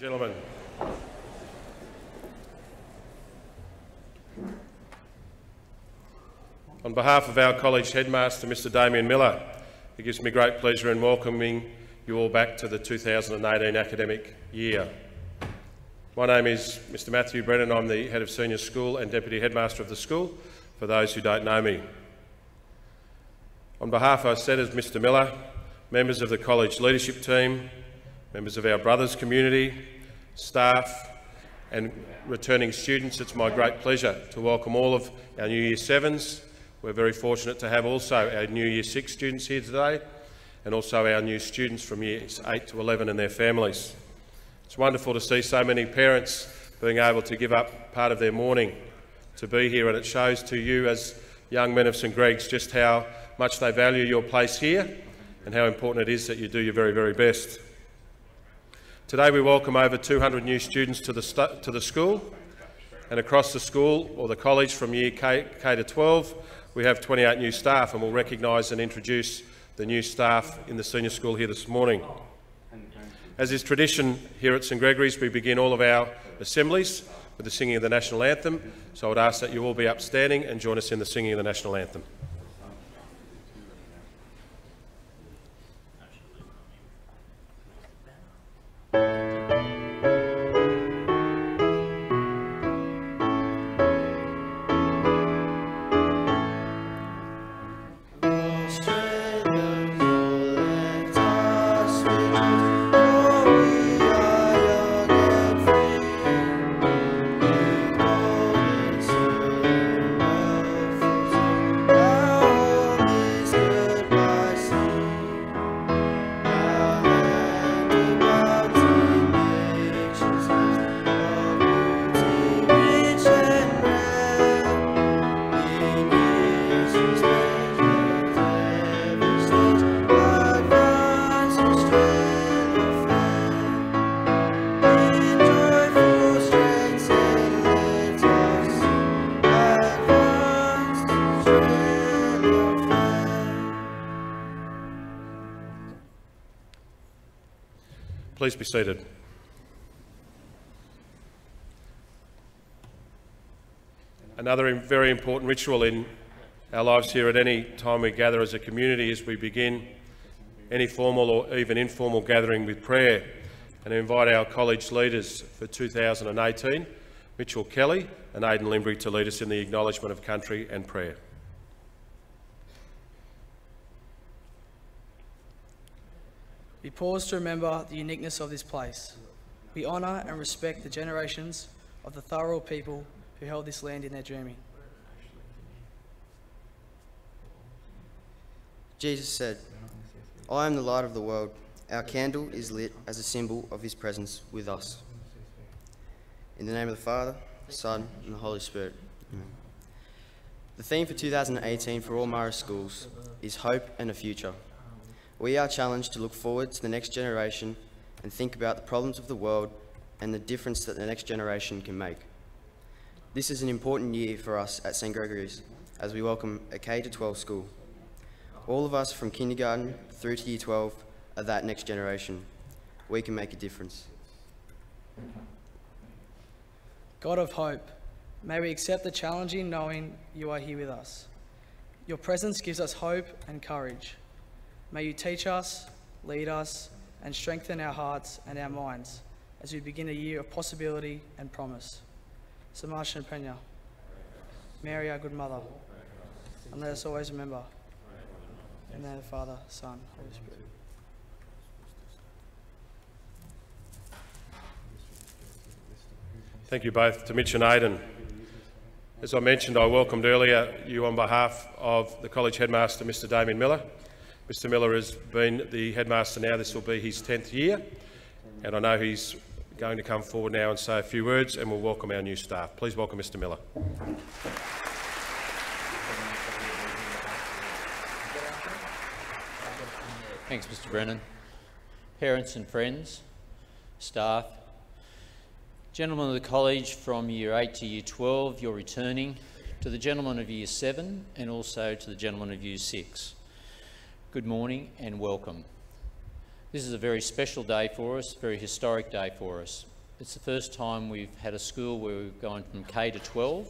Gentlemen. On behalf of our college headmaster, Mr. Damien Miller, it gives me great pleasure in welcoming you all back to the 2018 academic year. My name is Mr. Matthew Brennan. I'm the head of senior school and deputy headmaster of the school, for those who don't know me. On behalf, I said, as Mr. Miller, members of the college leadership team, members of our brothers community, staff and returning students, it's my great pleasure to welcome all of our new Year 7s. We're very fortunate to have also our new Year 6 students here today and also our new students from Years 8 to 11 and their families. It's wonderful to see so many parents being able to give up part of their morning to be here, and it shows to you as young men of St Greg's just how much they value your place here and how important it is that you do your very, very best. Today we welcome over 200 new students to the school, and across the school or the college from year K to 12 we have 28 new staff, and we'll recognise and introduce the new staff in the senior school here this morning. As is tradition here at St Gregory's, we begin all of our assemblies with the singing of the National Anthem, so I would ask that you all be upstanding and join us in the singing of the National Anthem. Please be seated. Another very important ritual in our lives here at any time we gather as a community is we begin any formal or even informal gathering with prayer, and invite our college leaders for 2018, Mitchell Kelly and Aidan Limbury, to lead us in the acknowledgement of country and prayer. We pause to remember the uniqueness of this place. We honour and respect the generations of the Tharawal people who held this land in their dreaming. Jesus said, "I am the light of the world. Our candle is lit as a symbol of his presence with us." In the name of the Father, the Son and the Holy Spirit. Amen. The theme for 2018 for all Marist schools is Hope and a Future. We are challenged to look forward to the next generation and think about the problems of the world and the difference that the next generation can make. This is an important year for us at St Gregory's as we welcome a K to 12 school. All of us from kindergarten through to year 12 are that next generation. We can make a difference. God of hope, may we accept the challenge in knowing you are here with us. Your presence gives us hope and courage. May you teach us, lead us, and strengthen our hearts and our minds as we begin a year of possibility and promise. Samarsh Penya, Mary, our good mother, and let us always remember, in the name of the Father, Son, Holy Spirit. Thank you both to Mitch and Aidan. As I mentioned, I welcomed earlier you on behalf of the college headmaster, Mr. Damien Miller. Mr. Miller has been the headmaster now. This will be his 10th year, and I know he's going to come forward now and say a few words, and we'll welcome our new staff. Please welcome Mr. Miller. Thanks, Mr. Brennan. Parents and friends, staff, gentlemen of the college from Year 8 to Year 12, you're returning, to the gentlemen of Year 7 and also to the gentlemen of Year 6. Good morning and welcome. This is a very special day for us, a very historic day for us. It's the first time we've had a school where we've gone from K to 12,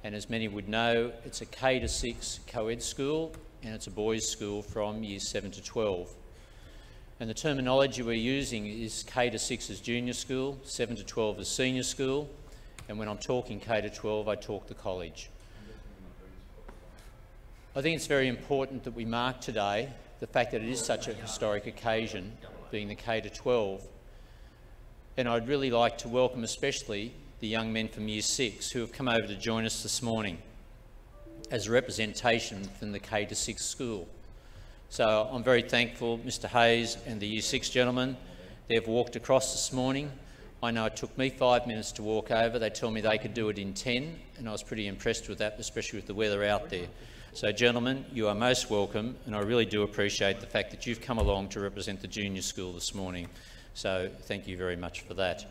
and as many would know, it's a K to 6 co-ed school, and it's a boys' school from years 7 to 12. And the terminology we're using is K to 6 as junior school, 7 to 12 as senior school, and when I'm talking K to 12, I talk the college. I think it's very important that we mark today the fact that it is such a historic occasion, being the K to 12. And I'd really like to welcome especially the young men from Year 6 who have come over to join us this morning as a representation from the K to 6 school. So I'm very thankful, Mr Hayes and the Year 6 gentlemen. They've walked across this morning. I know it took me 5 minutes to walk over. They told me they could do it in 10, and I was pretty impressed with that, especially with the weather out there. So, gentlemen, you are most welcome, and I really do appreciate the fact that you've come along to represent the junior school this morning. So, thank you very much for that.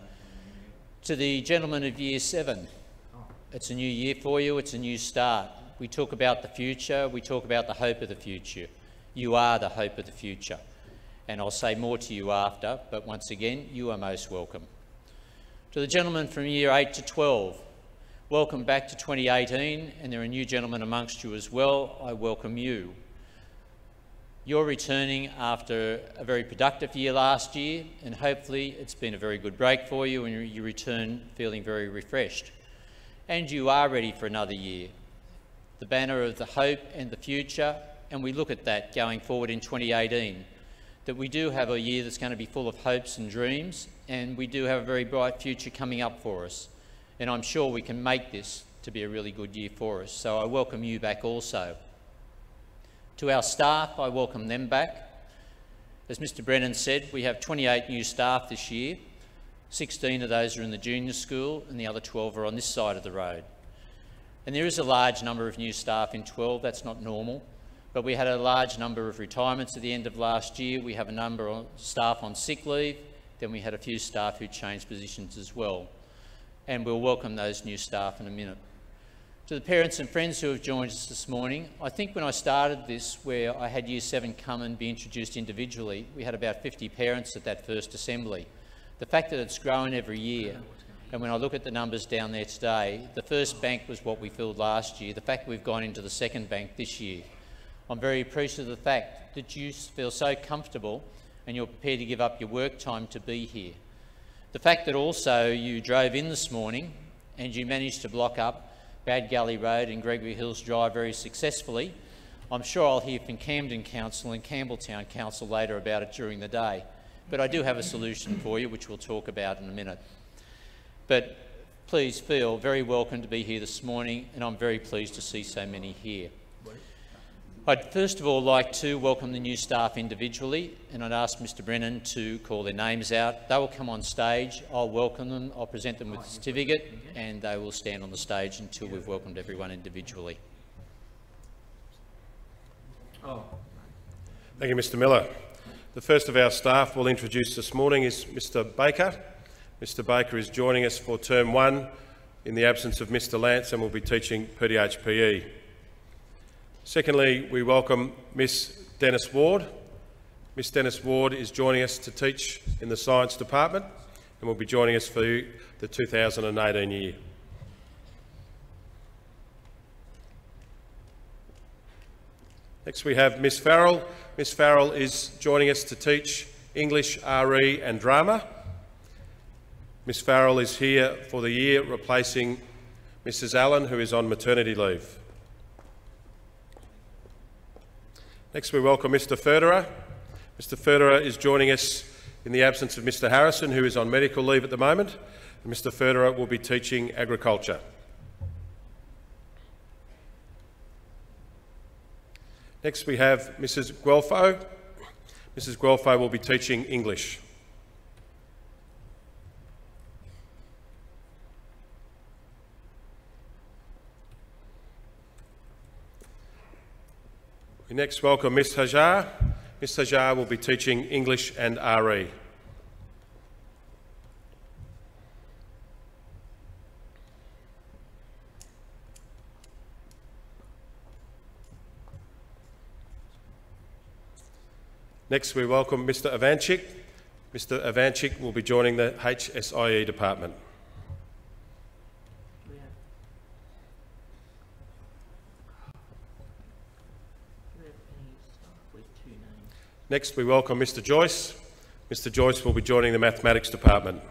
To the gentlemen of Year 7, it's a new year for you, it's a new start. We talk about the future, we talk about the hope of the future. You are the hope of the future. And I'll say more to you after, but once again, you are most welcome. To the gentlemen from Year 8 to 12, welcome back to 2018, and there are new gentlemen amongst you as well. I welcome you. You're returning after a very productive year last year, and hopefully it's been a very good break for you and you return feeling very refreshed. And you are ready for another year. The banner of the hope and the future, and we look at that going forward in 2018, that we do have a year that's going to be full of hopes and dreams, and we do have a very bright future coming up for us. And I'm sure we can make this to be a really good year for us. So I welcome you back also. To our staff, I welcome them back. As Mr Brennan said, we have 28 new staff this year. 16 of those are in the junior school and the other 12 are on this side of the road. And there is a large number of new staff in 12, that's not normal. But we had a large number of retirements at the end of last year. We have a number of staff on sick leave. Then we had a few staff who changed positions as well. And we'll welcome those new staff in a minute. To the parents and friends who have joined us this morning, I think when I started this, where I had Year 7 come and be introduced individually, we had about 50 parents at that first assembly. The fact that it's grown every year, and when I look at the numbers down there today, the first bank was what we filled last year. The fact that we've gone into the second bank this year, I'm very appreciative of the fact that you feel so comfortable and you're prepared to give up your work time to be here. The fact that also you drove in this morning and you managed to block up Bad Gully Road and Gregory Hills Drive very successfully. I'm sure I'll hear from Camden Council and Campbelltown Council later about it during the day. But I do have a solution for you, which we'll talk about in a minute. But please feel very welcome to be here this morning, and I'm very pleased to see so many here. I'd first of all like to welcome the new staff individually, and I'd ask Mr Brennan to call their names out. They will come on stage, I'll welcome them, I'll present them with a certificate, and they will stand on the stage until we've welcomed everyone individually. Thank you, Mr Miller. The first of our staff we'll introduce this morning is Mr Baker. Mr Baker is joining us for Term 1 in the absence of Mr Lance and will be teaching PDHPE. Secondly, we welcome Miss Dennis Ward. Miss Dennis Ward is joining us to teach in the Science Department and will be joining us for the 2018 year. Next we have Miss Farrell. Miss Farrell is joining us to teach English, RE and Drama. Miss Farrell is here for the year replacing Mrs Allen, who is on maternity leave. Next we welcome Mr Federer. Mr Federer is joining us in the absence of Mr Harrison, who is on medical leave at the moment. And Mr Federer will be teaching agriculture. Next we have Mrs Guelfo. Mrs Guelfo will be teaching English. We next welcome Miss Hajar. Miss Hajar will be teaching English and RE. Next, we welcome Mr Ivanchik. Mr Ivanchik will be joining the HSIE department. Next, we welcome Mr Joyce. Mr Joyce will be joining the mathematics department.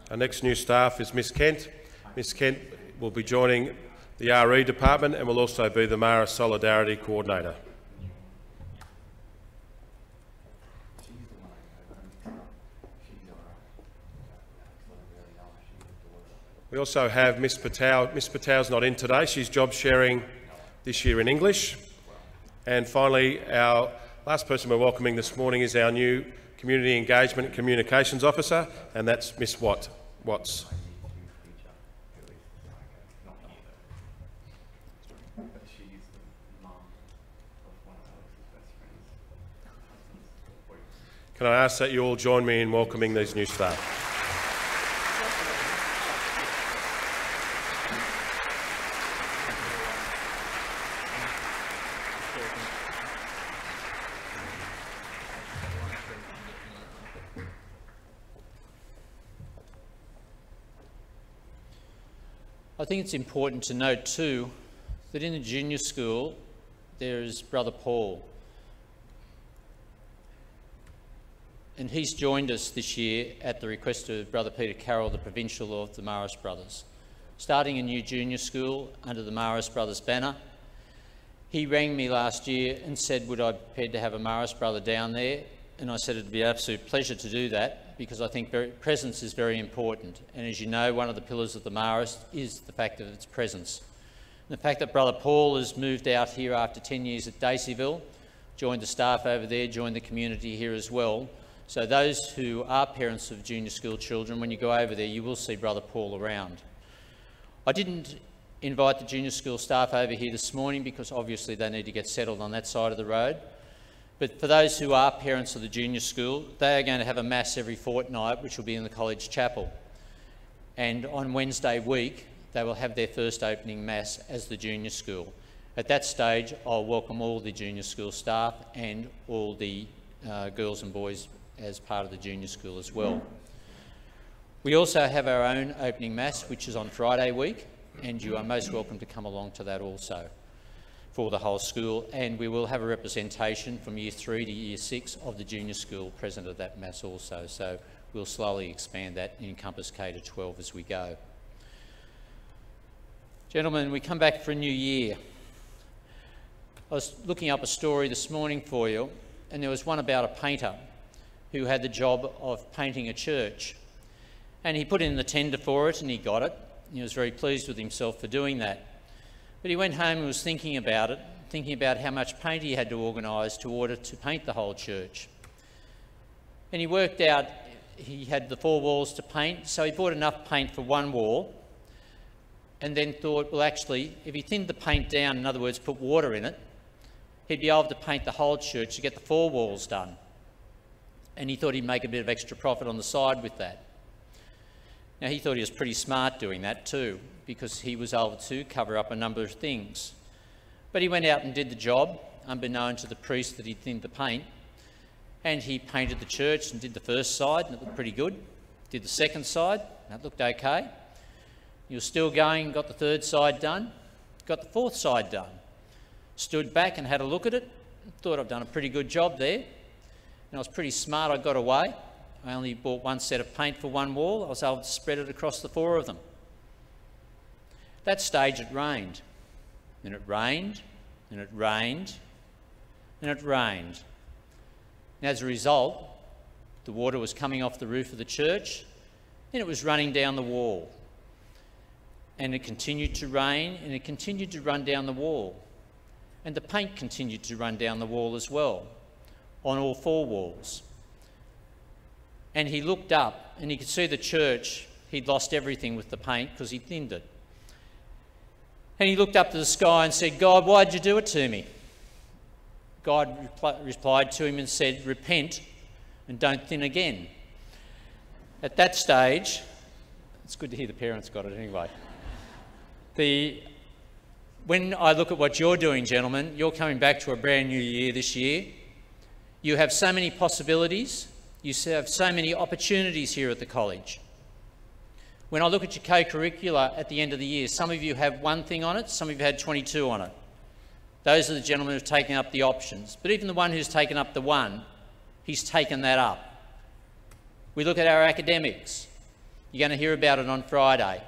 Our next new staff is Miss Kent. Miss Kent will be joining the RE department and will also be the Mara Solidarity Coordinator. We also have Miss Patel. Miss Patel's not in today. She's job sharing this year in English. And finally, our last person we're welcoming this morning is our new Community Engagement and Communications Officer, and that's Miss Watts. Can I ask that you all join me in welcoming these new staff? I think it's important to note too that in the junior school there is Brother Paul, and he's joined us this year at the request of Brother Peter Carroll, the Provincial of the Maris Brothers. Starting a new junior school under the Maris Brothers banner, he rang me last year and said would I be prepared to have a Maris brother down there, and I said it'd be an absolute pleasure to do that, because I think presence is very important. And as you know, one of the pillars of the Maris is the fact of its presence. And the fact that Brother Paul has moved out here after 10 years at Daceyville, joined the staff over there, joined the community here as well. So those who are parents of junior school children, when you go over there, you will see Brother Paul around. I didn't invite the junior school staff over here this morning because obviously they need to get settled on that side of the road. But for those who are parents of the junior school, they are going to have a Mass every fortnight, which will be in the college chapel. And on Wednesday week, they will have their first opening Mass as the junior school. At that stage, I'll welcome all the junior school staff and all the girls and boys as part of the junior school as well. We also have our own opening Mass, which is on Friday week, and you are most welcome to come along to that also for the whole school, and we will have a representation from Year 3 to Year 6 of the junior school present at that Mass also, so we'll slowly expand that and encompass K to 12 as we go. Gentlemen, we come back for a new year. I was looking up a story this morning for you, and there was one about a painter who had the job of painting a church, and he put in the tender for it and he got it. He was very pleased with himself for doing that. But he went home and was thinking about how much paint he had to organise to order to paint the whole church. And he worked out he had the 4 walls to paint, so he bought enough paint for 1 wall, and then thought, well, actually, if he thinned the paint down, in other words, put water in it, he'd be able to paint the whole church to get the 4 walls done. And he thought he'd make a bit of extra profit on the side with that. Now, he thought he was pretty smart doing that too, because he was able to cover up a number of things. But he went out and did the job, unbeknown to the priest that he'd thinned the paint, and he painted the church and did the first side, and it looked pretty good. Did the second side, and it looked okay. He was still going, got the 3rd side done, got the 4th side done. Stood back and had a look at it, thought I've done a pretty good job there. And I was pretty smart, I got away. I only bought 1 set of paint for 1 wall. I was able to spread it across the 4 of them. At that stage it rained, and it rained, and it rained, and it rained. And as a result, the water was coming off the roof of the church, and it was running down the wall. And it continued to rain, and it continued to run down the wall. And the paint continued to run down the wall as well, on all 4 walls. And he looked up, and he could see the church. He'd lost everything with the paint because he thinned it. And he looked up to the sky and said, God, why'd you do it to me? God replied to him and said, repent and don't thin again. At that stage, it's good to hear the parents got it anyway. When I look at what you're doing, gentlemen, you're coming back to a brand new year this year. You have so many possibilities. You have so many opportunities here at the college. When I look at your co-curricular at the end of the year, some of you have one thing on it, some of you had 22 on it. Those are the gentlemen who've taken up the options. But even the one who's taken up the one, he's taken that up. We look at our academics. You're going to hear about it on Friday.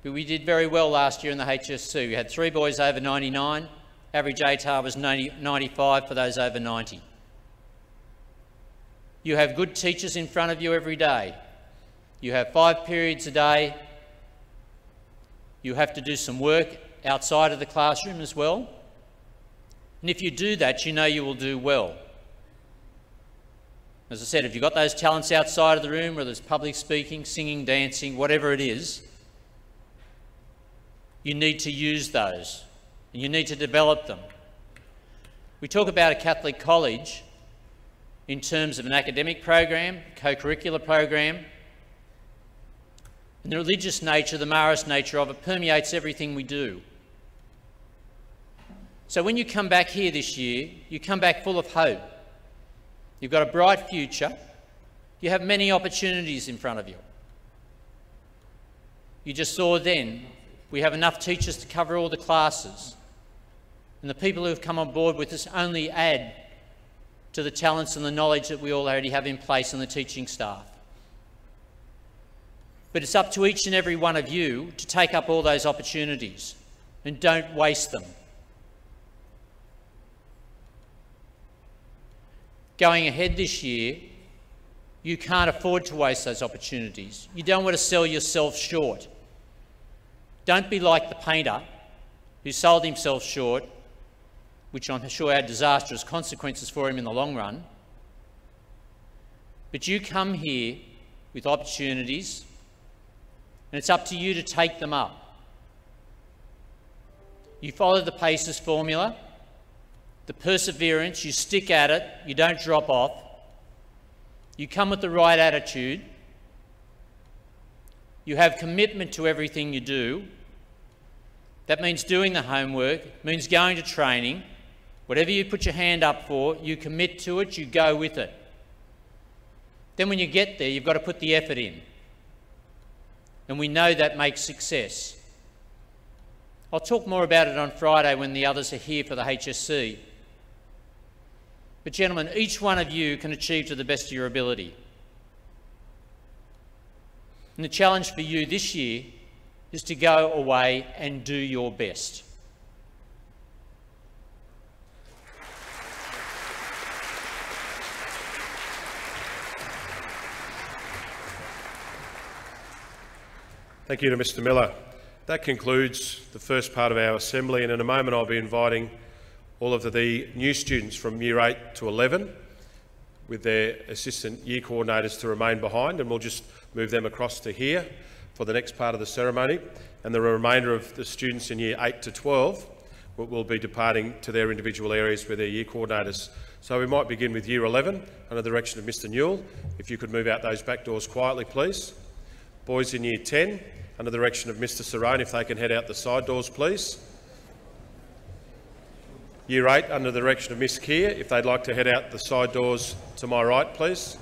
But we did very well last year in the HSC. We had 3 boys over 99. Average ATAR was 95 for those over 90. You have good teachers in front of you every day. You have 5 periods a day. You have to do some work outside of the classroom as well. And if you do that, you know you will do well. As I said, if you've got those talents outside of the room, whether it's public speaking, singing, dancing, whatever it is, you need to use those and you need to develop them. We talk about a Catholic college in terms of an academic program, co-curricular program, and the religious nature, the Marist nature of it permeates everything we do. So when you come back here this year, you come back full of hope. You've got a bright future. You have many opportunities in front of you. You just saw then, we have enough teachers to cover all the classes. And the people who have come on board with us only add to the talents and the knowledge that we all already have in place in the teaching staff. But it's up to each and every one of you to take up all those opportunities and don't waste them. Going ahead this year, you can't afford to waste those opportunities. You don't want to sell yourself short. Don't be like the painter who sold himself short, which I'm sure had disastrous consequences for him in the long run. But you come here with opportunities, and it's up to you to take them up. You follow the PACES formula, the perseverance, you stick at it, you don't drop off. You come with the right attitude. You have commitment to everything you do. That means doing the homework, means going to training. Whatever you put your hand up for, you commit to it, you go with it. Then when you get there, you've got to put the effort in. And we know that makes success. I'll talk more about it on Friday when the others are here for the HSC. But gentlemen, each one of you can achieve to the best of your ability. And the challenge for you this year is to go away and do your best. Thank you to Mr Miller. That concludes the first part of our assembly, and in a moment I'll be inviting all of the new students from Year 8 to 11 with their assistant year coordinators to remain behind, and we'll just move them across to here for the next part of the ceremony. And the remainder of the students in Year 8 to 12 will be departing to their individual areas with their year coordinators. So we might begin with Year 11 under the direction of Mr Newell. If you could move out those back doors quietly, please. Boys in Year 10 under the direction of Mr Sarone, if they can head out the side doors, please. Year 8 under the direction of Miss Keir, if they'd like to head out the side doors to my right, please.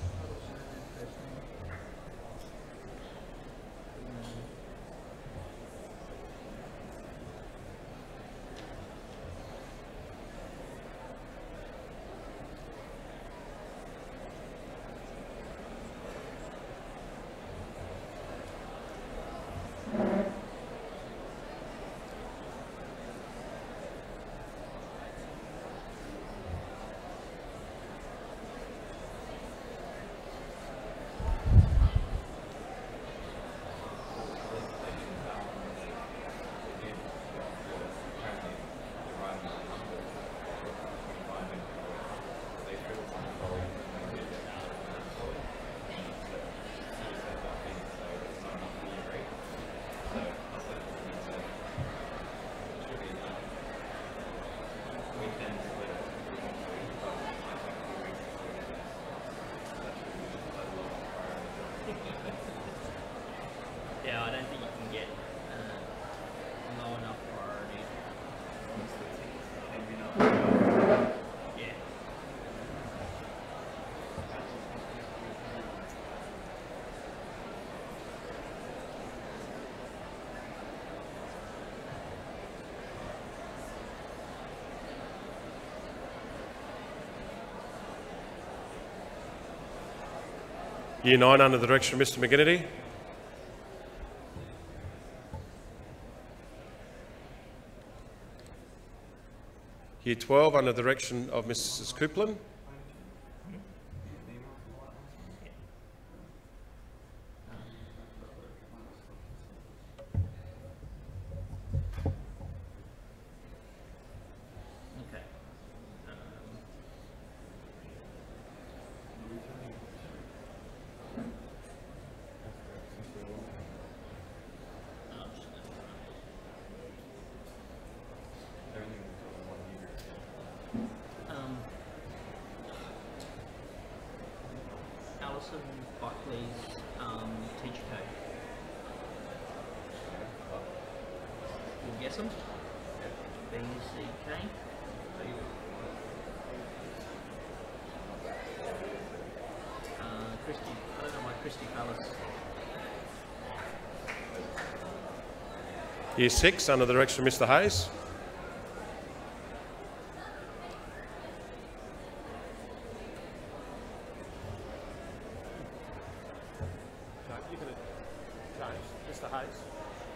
Year 9 under the direction of Mr McGinnity. Year 12 under the direction of Mrs Coupland. Alison Buckley's teacher code. You'll guess them? B-C-K. Christy, I don't know why Christy Palace. Year 6 under the direction of Mr Hayes.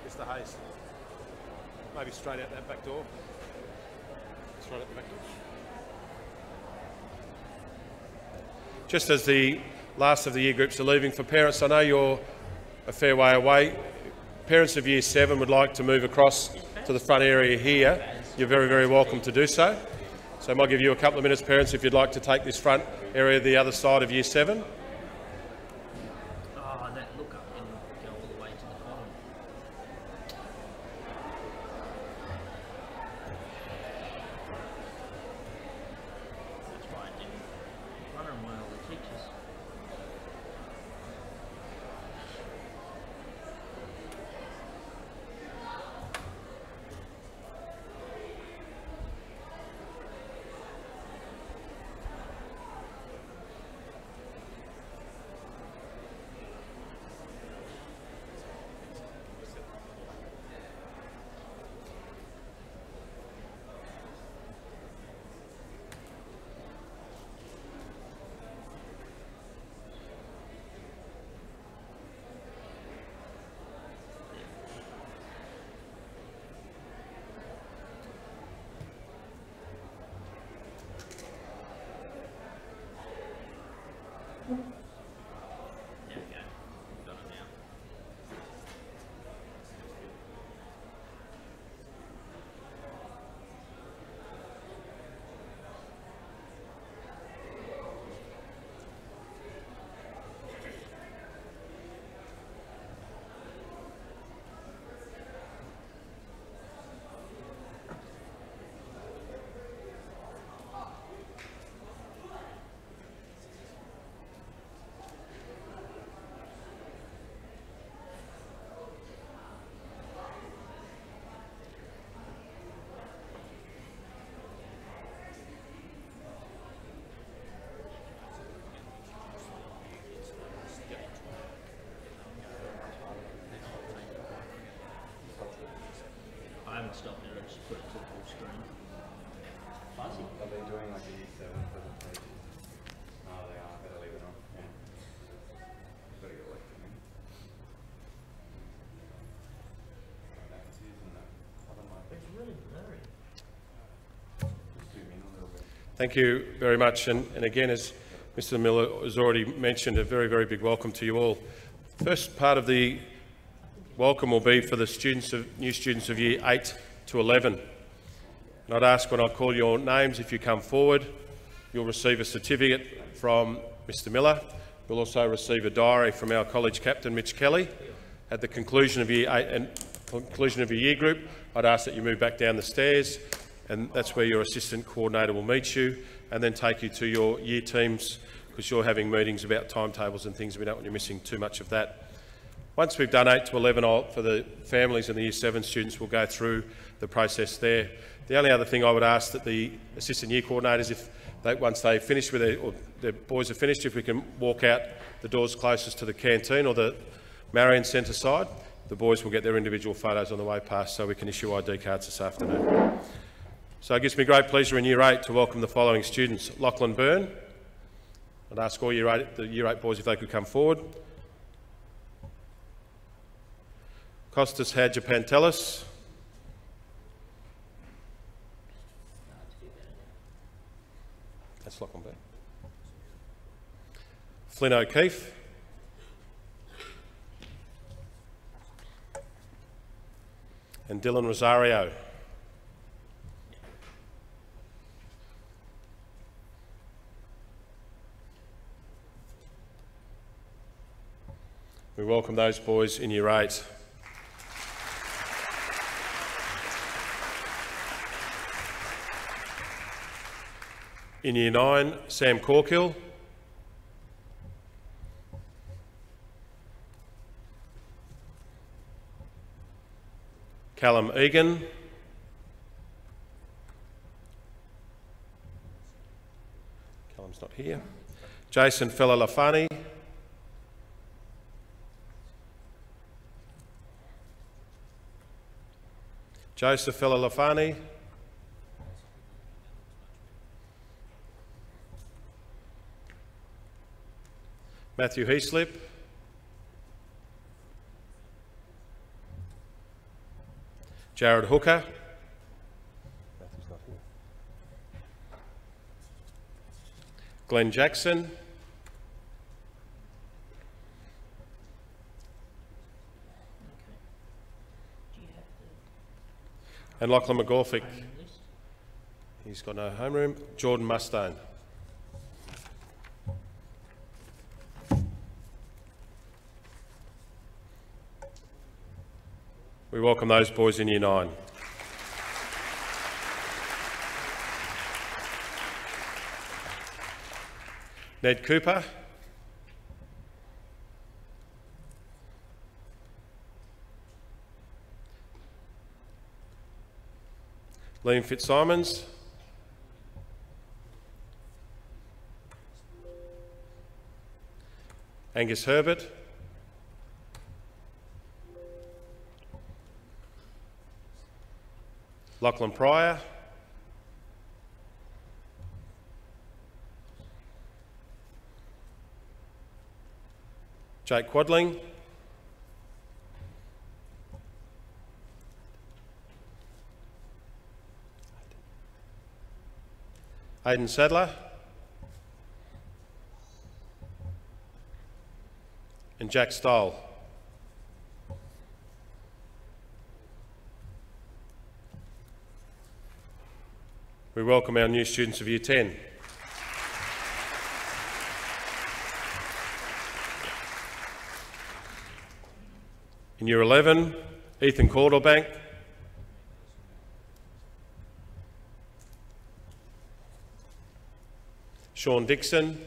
Mr Hayes. Maybe straight out that back door. Straight out the back door. Just as the last of the year groups are leaving, for parents, I know you're a fair way away. Parents of Year 7 would like to move across to the front area here. You're very, very welcome to do so. So I might give you a couple of minutes, parents, if you'd like to take this front area the other side of Year 7. Oh, that look up and go all the way to the bottom. That's why I didn't. Wondering why all the teachers. There we go. Got it now. I haven't stopped it, I just put it to full screen. Fuzzy. Are they doing like a Year 7 presentation? Oh, they are. Better leave it on. Yeah. Better get away from me. That's using that other mic. It's really blurry. Just zoom in a little bit. Thank you very much. And again, as Mr Miller has already mentioned, a very, very big welcome to you all. First part of the welcome will be for the new students of Year 8 to 11. And I'd ask when I call your names, if you come forward, you'll receive a certificate from Mr Miller. You'll also receive a diary from our college captain, Mitch Kelly. At the conclusion of Year 8 and conclusion of your year group, I'd ask that you move back down the stairs, and that's where your assistant coordinator will meet you and then take you to your year teams, because you're having meetings about timetables and things. We don't want you missing too much of that. Once we've done 8 to 11, for the families and the Year 7 students, we'll go through the process there. The only other thing I would ask that the assistant year coordinators, once they finish with or their boys are finished, if we can walk out the doors closest to the canteen or the Marion Centre side, the boys will get their individual photos on the way past so we can issue ID cards this afternoon. So it gives me great pleasure in Year 8 to welcome the following students: Lachlan Byrne, I'd ask all the Year 8 boys if they could come forward. Kostas Hadjipantelis. That's Lachlan Beck. Flynn O'Keefe. And Dylan Rosario. We welcome those boys in Year 8. In Year 9, Sam Corkill. Callum Egan. Callum's not here. Jason Felalafani. Joseph Felalafani. Matthew Heaslip. Jared Hooker. Matthew's not here. Glenn Jackson. And Lachlan McGorfick. He's got no homeroom. Jordan Mustone. We welcome those boys in Year 9. Ned Cooper. Liam Fitzsimons. Angus Herbert. Lachlan Pryor. Jake Quadling. Aidan Sadler. And Jack Stoll. We welcome our new students of Year 10. In Year 11, Ethan Cordlebank. Sean Dixon.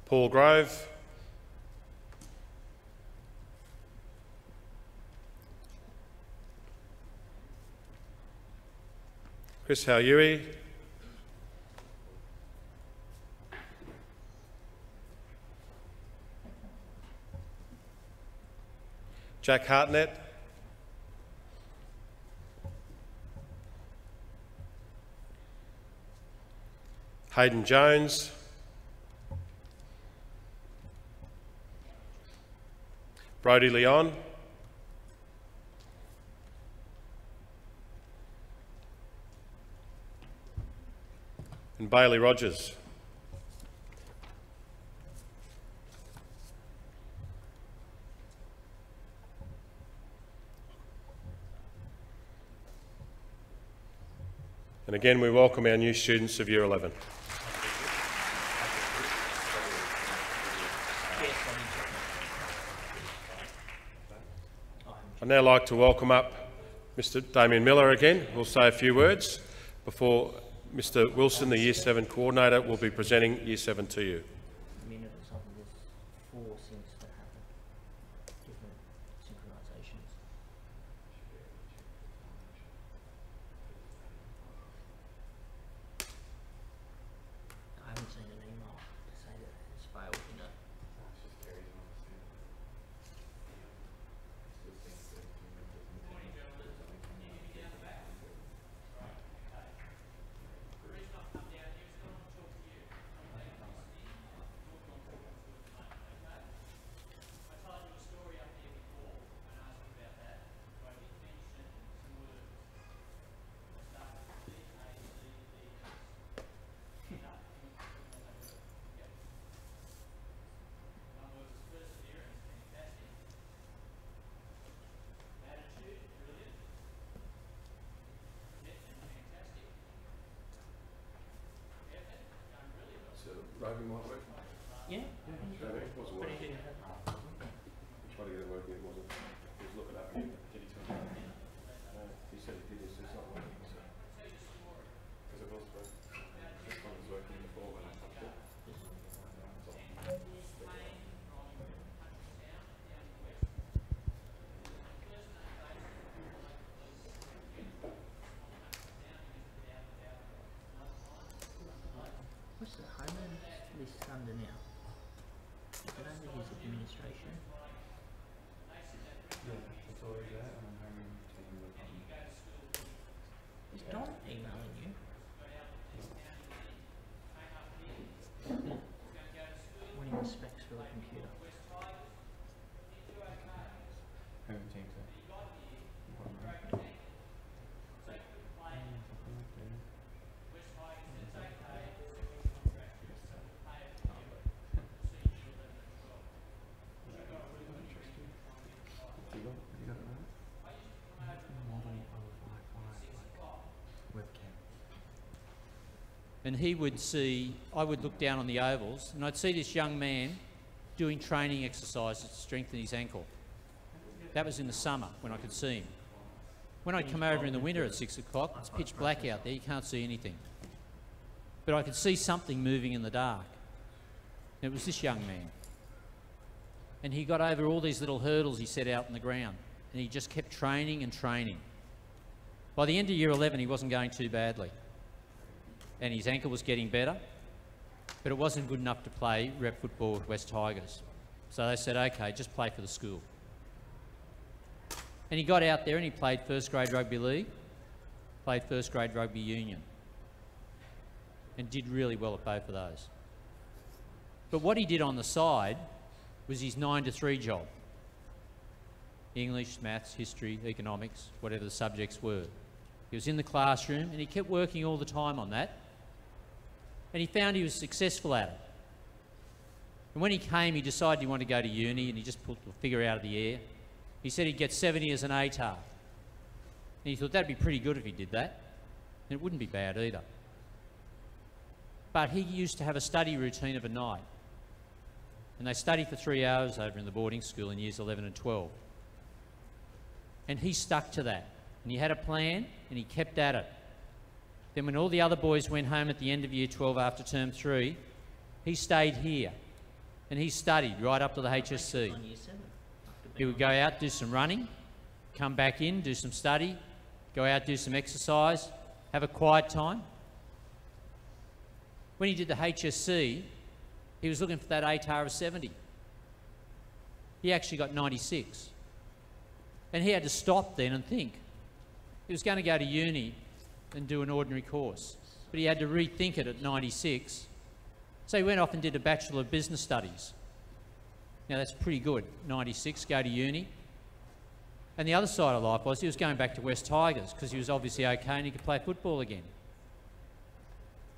Paul Grove. Chris Hauyui. Jack Hartnett. Hayden Jones. Brodie Leon. And Bailey Rogers. And again, we welcome our new students of Year 11. I'd now like to welcome up Mr. Damien Miller again, who'll say a few words before Mr. Wilson, the Year 7 coordinator, will be presenting Year 7 to you. Minute or something, there's 4 syncs that happen, different synchronisations. I haven't seen an email to say that it's failed, you know. rugby might work. Yeah. Show me. It wasn't Pretty working. good. Tried to get it working, it wasn't. He was looking up and did he tell me? No, he said he did this, it's not working. So. Because it was working. This one was working before when I touched it. What's the home list under now? Is it under his administration? Yeah, that's always there, and I'm having taken the button. Is Don emailing you? Wanting the specs for the computer. Home team, so. And he would see, I would look down on the ovals and I'd see this young man doing training exercises to strengthen his ankle. That was in the summer when I could see him. When I'd come over in the winter at 6 o'clock, it's pitch black out there, you can't see anything. But I could see something moving in the dark. And it was this young man. And he got over all these little hurdles he set out in the ground. And he just kept training and training. By the end of year 11, he wasn't going too badly. And his ankle was getting better, but it wasn't good enough to play rep football with West Tigers. So they said, okay, just play for the school. And he got out there and he played first grade rugby league, played first grade rugby union, and did really well at both of those. But what he did on the side was his 9 to 3 job. English, maths, history, economics, whatever the subjects were. He was in the classroom and he kept working all the time on that. And he found he was successful at it. And when he came, he decided he wanted to go to uni and he just pulled the figure out of the air. He said he'd get 70 as an ATAR. And he thought that'd be pretty good if he did that. And it wouldn't be bad either. But he used to have a study routine of a night. And they studied for 3 hours over in the boarding school in years 11 and 12. And he stuck to that. And he had a plan and he kept at it. Then when all the other boys went home at the end of year 12 after term 3, he stayed here and he studied right up to the HSC. On year 7. He would go out, do some running, come back in, do some study, go out, do some exercise, have a quiet time. When he did the HSC, he was looking for that ATAR of 70. He actually got 96. And he had to stop then and think. He was going to go to uni and do an ordinary course, but he had to rethink it at 96. So he went off and did a Bachelor of Business Studies. Now that's pretty good, 96, go to uni. And the other side of life was he was going back to West Tigers because he was obviously okay and he could play football again.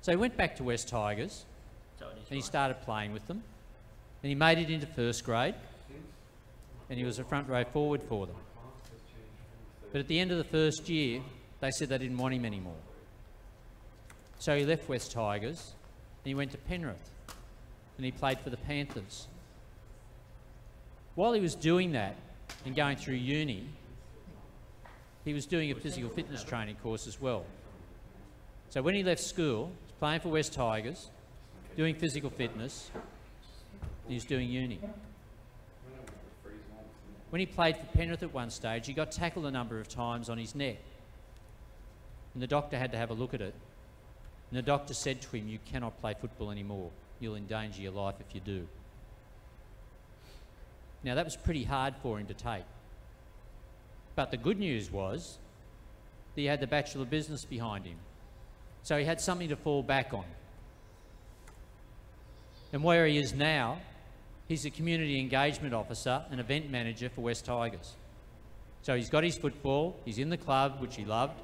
So he went back to West Tigers and he started playing with them. And he made it into first grade and he was a front row forward for them. But at the end of the first year, they said they didn't want him anymore. So he left West Tigers and he went to Penrith and he played for the Panthers. While he was doing that and going through uni, he was doing a physical fitness training course as well. So when he left school, he was playing for West Tigers, doing physical fitness, and he was doing uni. When he played for Penrith at one stage, he got tackled a number of times on his neck. And the doctor had to have a look at it. And the doctor said to him, you cannot play football anymore. You'll endanger your life if you do. Now that was pretty hard for him to take. But the good news was that he had the Bachelor of Business behind him. So he had something to fall back on. And where he is now, he's a community engagement officer and event manager for West Tigers. So he's got his football, he's in the club, which he loved.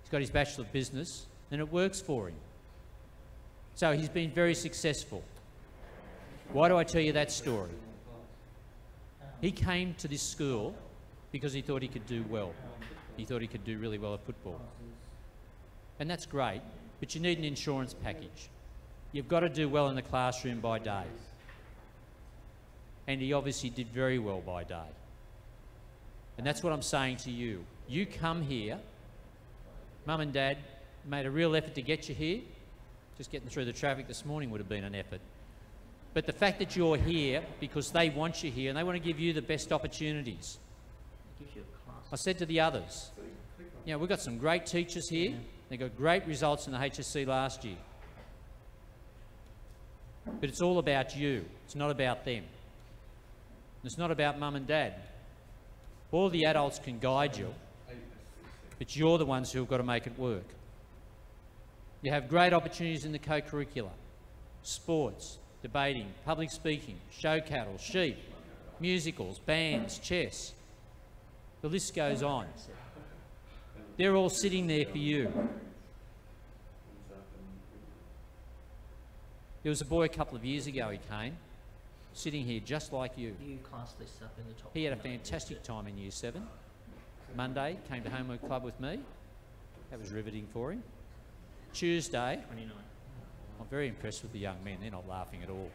He's got his Bachelor of Business, and it works for him. So he's been very successful. Why do I tell you that story? He came to this school because he thought he could do well. He thought he could do really well at football. And that's great, but you need an insurance package. You've got to do well in the classroom by day. And he obviously did very well by day. And that's what I'm saying to you. You come here, Mum and Dad made a real effort to get you here. Just getting through the traffic this morning would have been an effort. But the fact that you're here because they want you here and they want to give you the best opportunities. It gives you a class. I said to the others, you know, we've got some great teachers here. They got great results in the HSC last year. But it's all about you. It's not about them. It's not about Mum and Dad. All the adults can guide you, but you're the ones who've got to make it work. You have great opportunities in the co-curricular, sports, debating, public speaking, show cattle, sheep, musicals, bands, chess. The list goes on. They're all sitting there for you. There was a boy a couple of years ago, he came, sitting here just like you. You class this up in the top. He had a fantastic time in Year 7. Monday, came to Homework Club with me. That was riveting for him. Tuesday, 29. I'm very impressed with the young men. They're not laughing at all.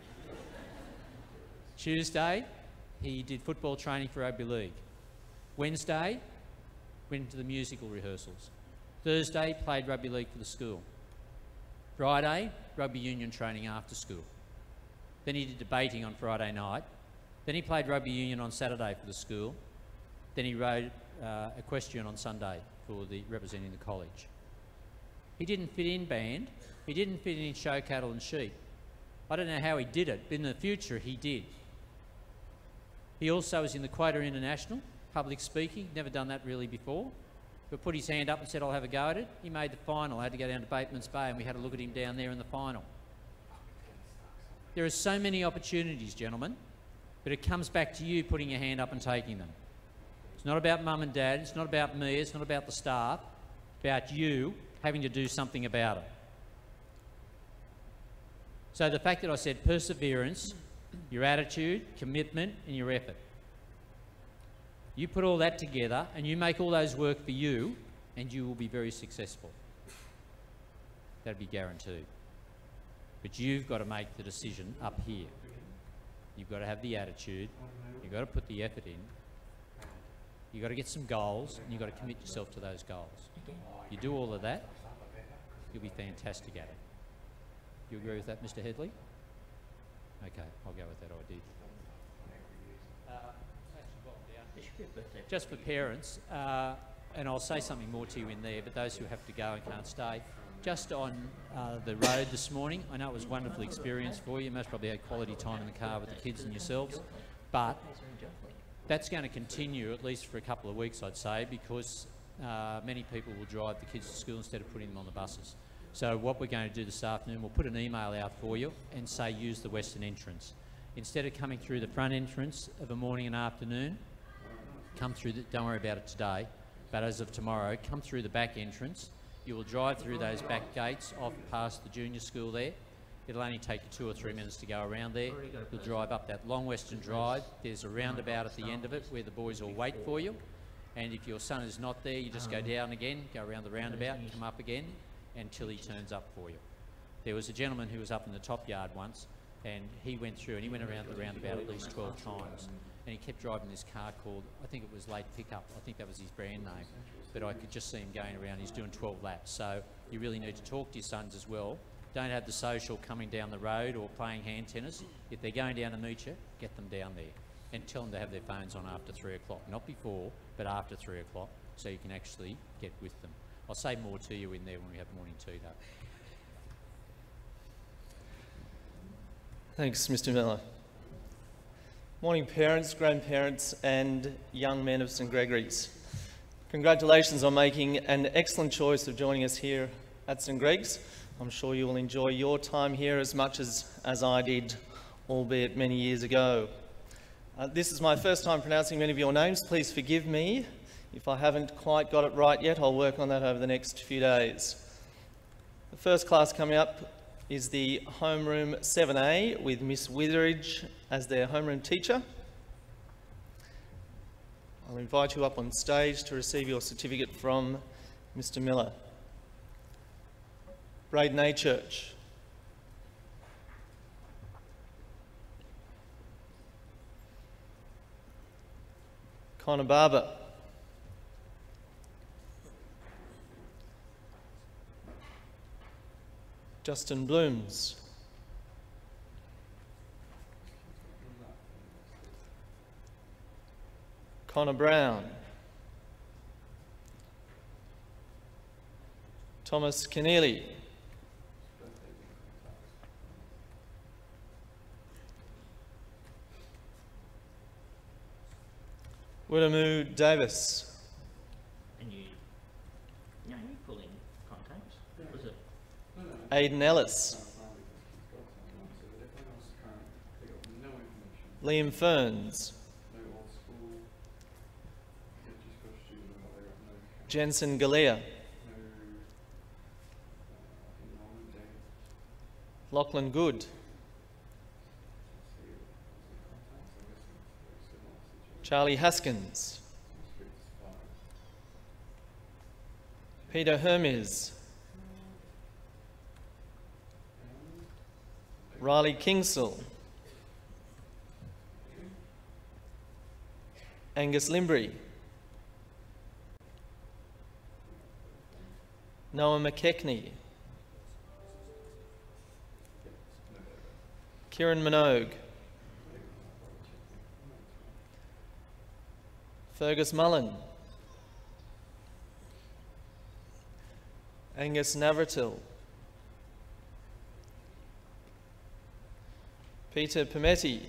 Tuesday, he did football training for rugby league. Wednesday, went into the musical rehearsals. Thursday, played rugby league for the school. Friday, rugby union training after school. Then he did debating on Friday night. Then he played rugby union on Saturday for the school. Then he rode equestrian on Sunday for representing the college. He didn't fit in band. He didn't fit in show cattle and sheep. I don't know how he did it, but in the future he did. He also was in the Quota International, public speaking, never done that really before, but put his hand up and said, I'll have a go at it. He made the final. I had to go down to Bateman's Bay and we had a look at him down there in the final. There are so many opportunities, gentlemen, but it comes back to you putting your hand up and taking them. It's not about Mum and Dad, it's not about me, it's not about the staff, it's about you having to do something about it. So the fact that I said perseverance, your attitude, commitment and your effort. You put all that together and you make all those work for you and you will be very successful. That'd be guaranteed. But you've got to make the decision up here. You've got to have the attitude, you've got to put the effort in, you've got to get some goals and you've got to commit yourself to those goals. You do all of that, you'll be fantastic at it. You agree with that, Mr. Headley? Okay, I'll go with that idea. There should be a birthday. Just for parents, and I'll say something more to you in there, but those who have to go and can't stay, just on the road this morning, I know it was a wonderful experience for you. You most probably had quality time in the car with the kids and yourselves, but that's going to continue at least for a couple of weeks, I'd say, because many people will drive the kids to school instead of putting them on the buses. So what we're going to do this afternoon, we'll put an email out for you and say use the western entrance. Instead of coming through the front entrance of a morning and afternoon, come through don't worry about it today, but as of tomorrow, come through the back entrance. You will drive through those back gates off past the junior school there. It'll only take you 2 or 3 minutes to go around there. You'll drive up that long western drive. There's a roundabout at the end of it where the boys will wait for you. And if your son is not there, you just go down again, go around the roundabout and come up again until he turns up for you. There was a gentleman who was up in the top yard once and he went through and he went around the roundabout at least 12 times. And he kept driving this car called, I think it was Late Pickup, I think that was his brand name, but I could just see him going around, he's doing 12 laps. So you really need to talk to your sons as well. Don't have the social coming down the road or playing hand tennis. If they're going down to meet you, get them down there and tell them to have their phones on after 3 o'clock, not before, but after 3 o'clock, so you can actually get with them. I'll say more to you in there when we have morning tea though. Thanks, Mr. Miller. Morning parents, grandparents and young men of St Gregory's. Congratulations on making an excellent choice of joining us here at St Greg's. I'm sure you will enjoy your time here as much as I did, albeit many years ago. This is my first time pronouncing many of your names. Please forgive me if I haven't quite got it right yet. I'll work on that over the next few days. The first class coming up is the Homeroom 7A with Miss Witheridge as their homeroom teacher. I'll invite you up on stage to receive your certificate from Mr. Miller. Braden A Church. Connor Barber. Justin Blooms. Connor Brown. Thomas Keneally. Widamu Davis. And you pull in contacts. Was it? Aidan Ellis. Liam Ferns. Jensen Galea. Lachlan Good. Charlie Haskins. Peter Hermes. Riley Kingsell. Angus Limbry. Noah McKechnie. Kieran Minogue. Fergus Mullen. Angus Navratil. Peter Pimetti.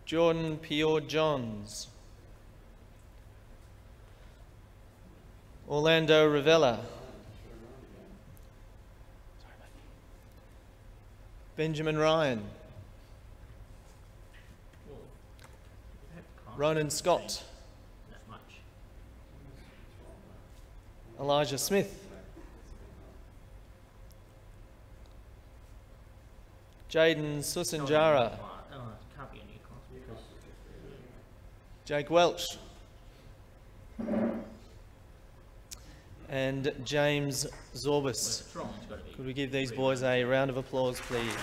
Jordan Pior-Johns. Orlando Ravella. Benjamin Ryan. Ronan Scott. That much. Elijah Smith. Jaden Susanjara. Oh, it can't be any cost because Jake Welch. And James Zorbis. strong. It's got to be. Could we give these boys a round of applause, please?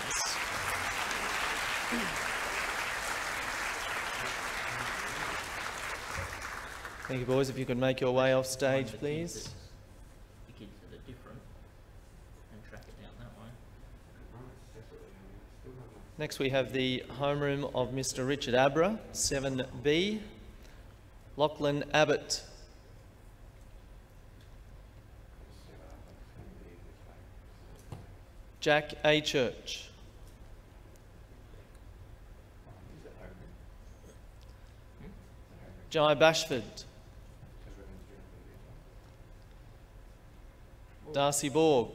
Thank you, boys. If you could make your way off stage, please. The kids that are different and track it down that way. Next, we have the homeroom of Mr. Richard Abra, 7B. Lachlan Abbott. Jack A. Church. Jai Bashford. Darcy Borg.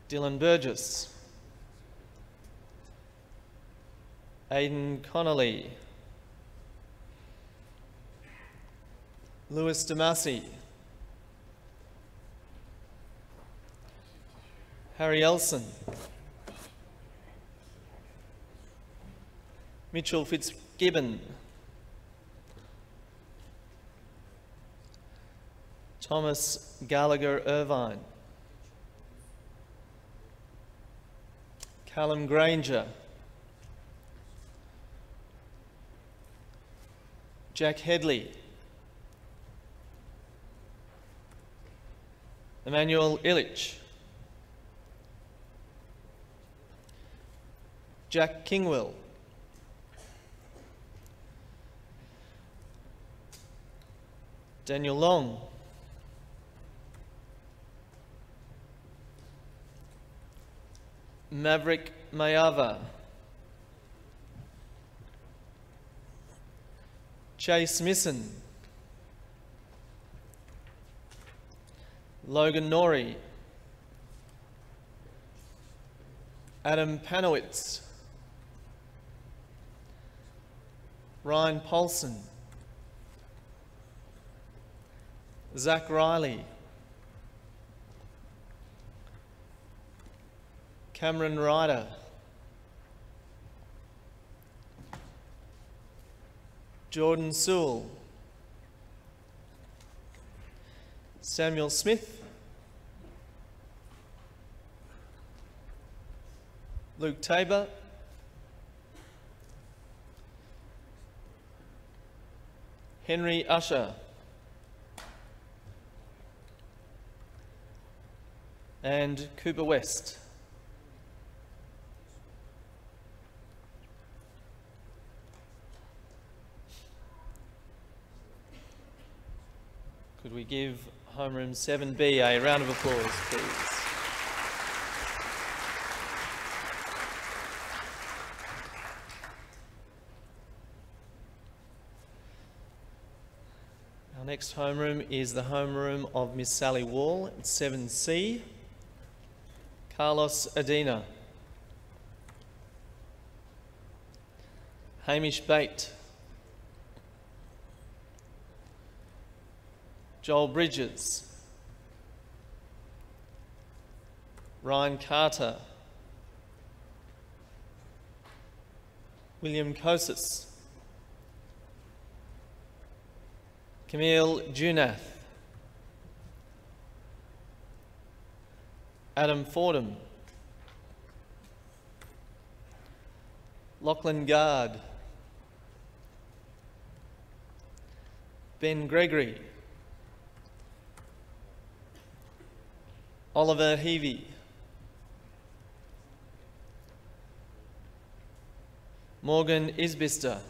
Dylan Burgess. Aidan Connolly. Lewis Damasi. Harry Elson. Mitchell Fitzgibbon. Thomas Gallagher Irvine. Callum Granger. Jack Headley. Emmanuel Illich. Jack Kingwell. Daniel Long. Maverick Mayava. Chase Misson. Logan Norrie. Adam Panowitz. Ryan Paulson. Zach Riley. Cameron Ryder. Jordan Sewell. Samuel Smith. Luke Tabor, Henry Usher, and Cooper West. Could we give homeroom 7B a round of applause, please? Our next homeroom is the homeroom of Miss Sally Wall, 7C. Carlos Adina. Hamish Bate. Joel Bridges. Ryan Carter. William Kosis. Camille Junath. Adam Fordham. Lachlan Gard. Ben Gregory. Oliver Heavey. Morgan Isbister.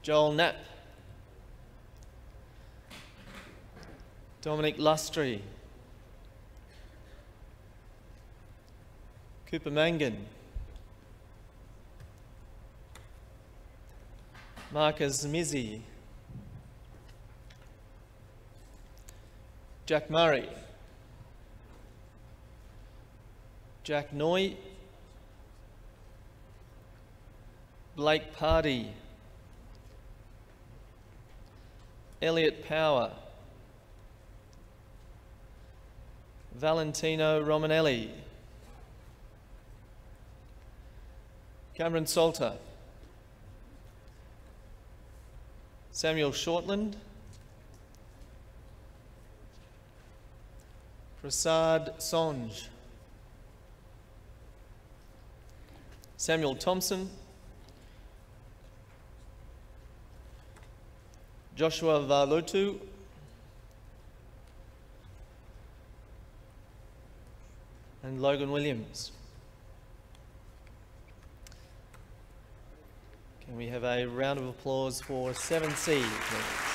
Joel Knapp. Dominic Lustry. Cooper Mangan. Marcus Mizzi. Jack Murray. Jack Noy. Blake Pardee. Elliot Power. Valentino Romanelli. Cameron Salter. Samuel Shortland. Prasad Songe. Samuel Thompson. Joshua Valutu. And Logan Williams. Can we have a round of applause for 7C, please?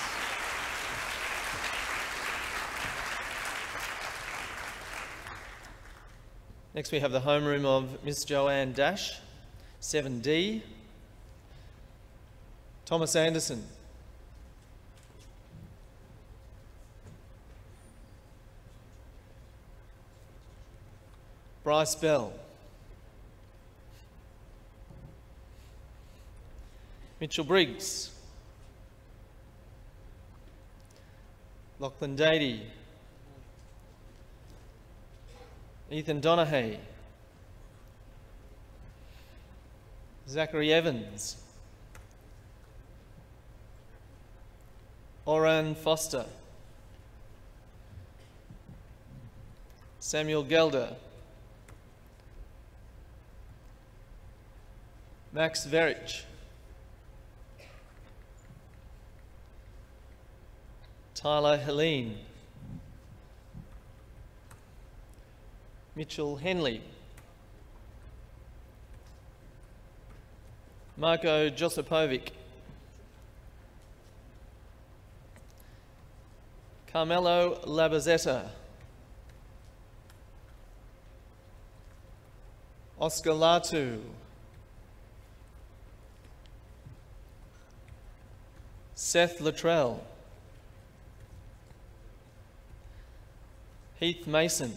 Next we have the homeroom of Miss Joanne Dash, 7D. Thomas Anderson. Bryce Bell. Mitchell Briggs. Lachlan Dady. Ethan Donaghy. Zachary Evans. Oran Foster. Samuel Gelder. Max Verich. Tyler Helene. Mitchell Henley. Marko Josipovic. Carmelo Labazetta. Oscar Latu. Seth Luttrell. Heath Mason.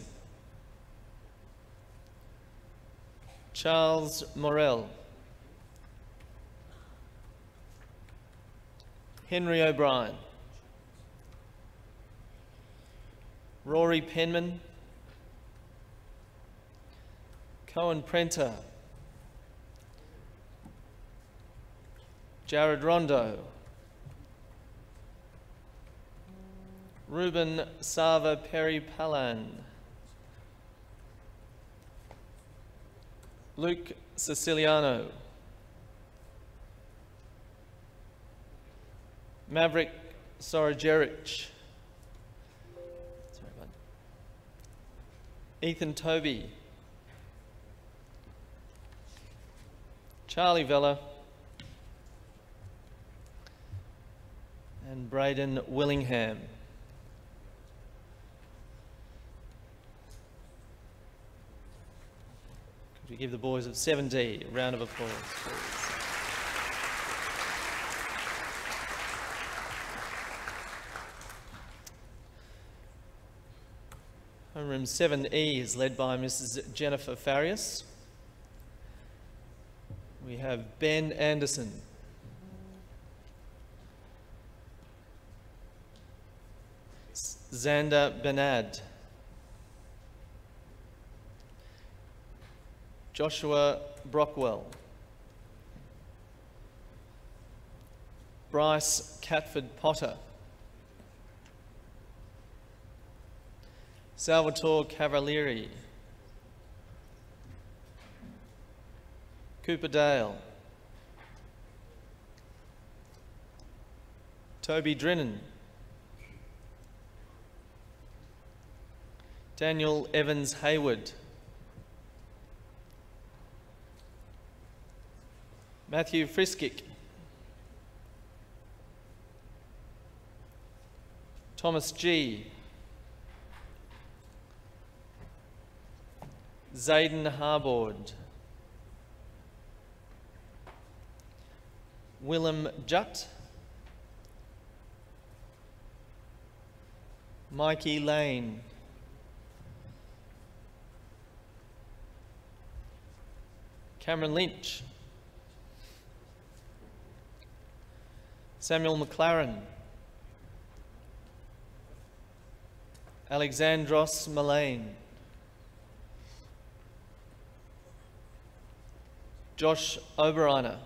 Charles Morell. Henry O'Brien. Rory Penman. Cohen Prenter. Jared Rondo. Ruben Sava Perry Palan. Luke Siciliano. Maverick Sorajeric. Sorry, bud. Ethan Toby. Charlie Vella. And Braden Willingham. Could we give the boys of 7D a round of applause, please? Homeroom 7E is led by Mrs. Jennifer Farias. We have Ben Anderson. Xander Benad. Joshua Brockwell. Bryce Catford Potter. Salvatore Cavalieri. Cooper Dale. Toby Drennan. Daniel Evans Hayward. Matthew Friskick. Thomas G. Zayden Harbord. Willem Jutt. Mikey Lane. Cameron Lynch. Samuel McLaren. Alexandros Mullane. Josh Oberreiner.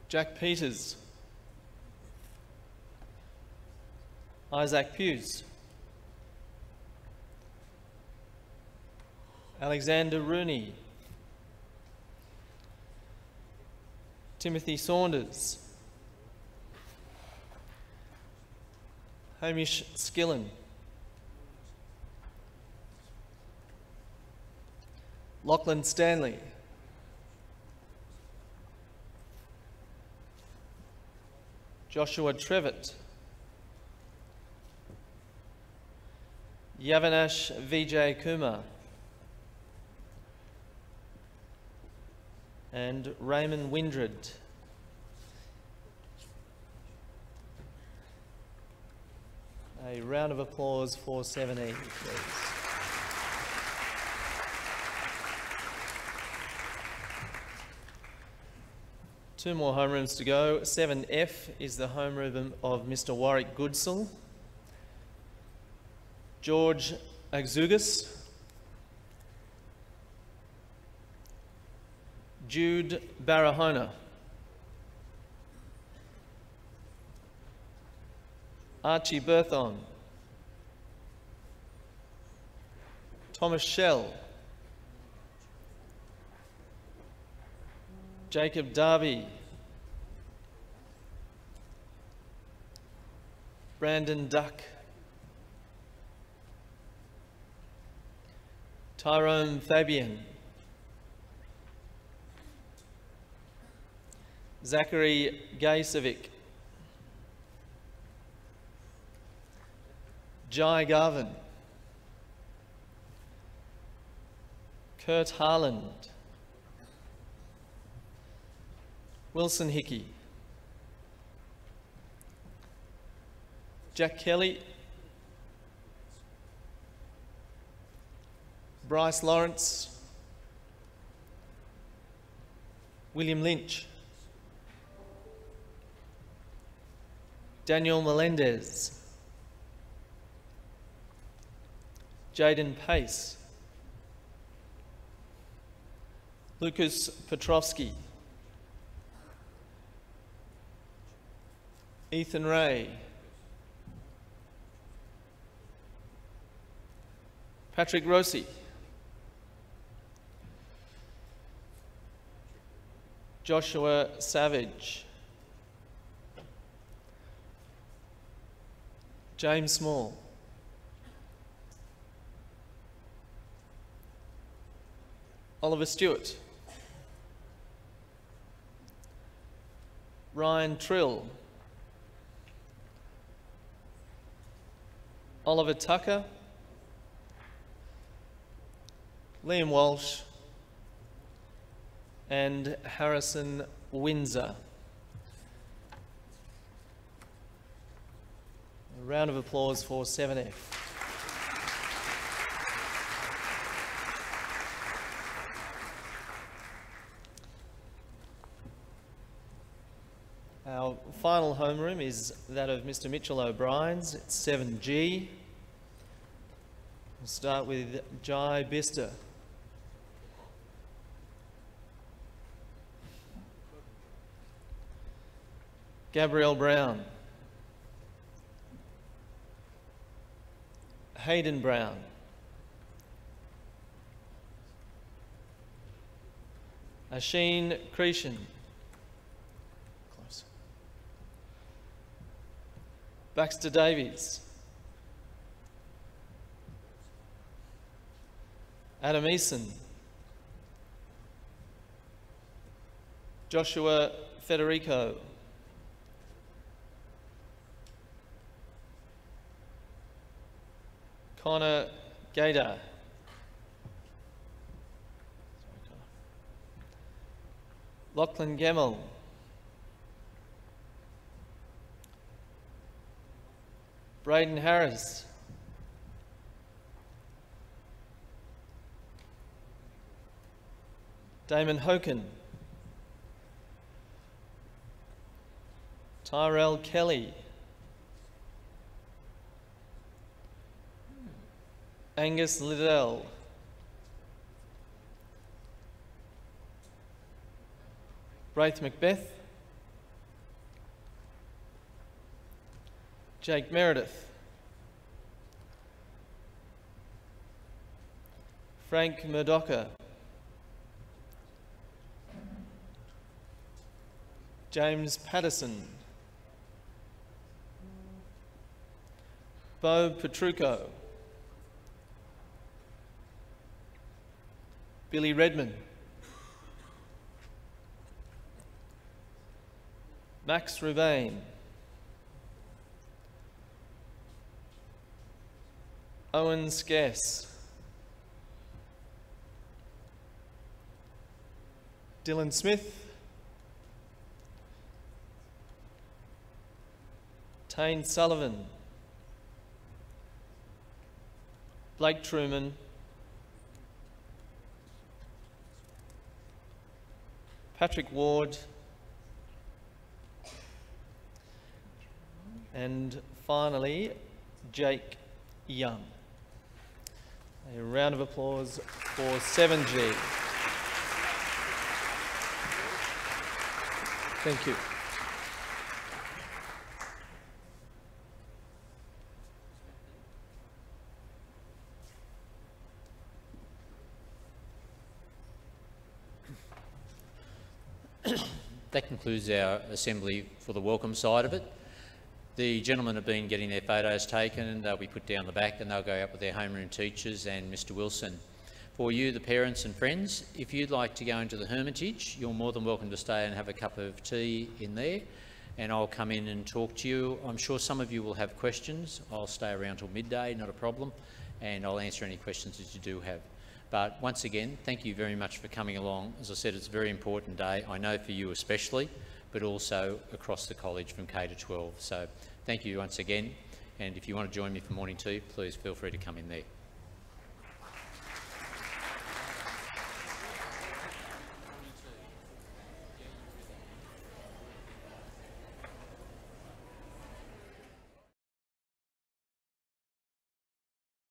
Jack Peters. Isaac Hughes. Alexander Rooney. Timothy Saunders. Hamish Skillen. Lachlan Stanley. Joshua Trevitt. Yavanash Vijay Kumar. And Raymond Windred. A round of applause for 7E, please. Two more homerooms to go. 7F is the homeroom of Mr. Warwick Goodsell. George Axugas. Jude Barahona. Archie Berthon. Thomas Shell. Jacob Darby. Brandon Duck. Tyrone Fabian. Zachary Gaysevic. Jai Garvin. Kurt Harland. Wilson Hickey. Jack Kelly. Bryce Lawrence. William Lynch. Daniel Melendez. Jaden Pace. Lucas Petrovsky. Ethan Ray. Patrick Rossi. Joshua Savage. James Small. Oliver Stewart. Ryan Trill. Oliver Tucker. Liam Walsh. And Harrison Windsor. A round of applause for 7F. Our final homeroom is that of Mr. Mitchell O'Brien's. It's 7G. We'll start with Jai Bister. Gabrielle Brown. Hayden Brown. Asheen Cretion. Close. Baxter Davies. Adam Eason. Joshua Federico. Connor Gator. Lachlan Gemmell. Braden Harris. Damon Hoken. Tyrell Kelly. Angus Liddell. Braith Macbeth. Jake Meredith. Frank Murdocha. James Patterson. Bo Petrucco. Billy Redman. Max Rubain. Owen Skess. Dylan Smith. Tane Sullivan. Blake Truman. Patrick Ward. And finally, Jake Young. A round of applause for 7G. Thank you. That concludes our assembly for the welcome side of it. The gentlemen have been getting their photos taken. They'll be put down the back and they'll go out with their homeroom teachers and Mr Wilson. For you, the parents and friends, if you'd like to go into the Hermitage, you're more than welcome to stay and have a cup of tea in there, and I'll come in and talk to you. I'm sure some of you will have questions. I'll stay around till midday, not a problem, and I'll answer any questions that you do have. But once again, thank you very much for coming along. As I said, it's a very important day, I know for you especially, but also across the college from K to 12. So thank you once again, and if you want to join me for morning tea, please feel free to come in there.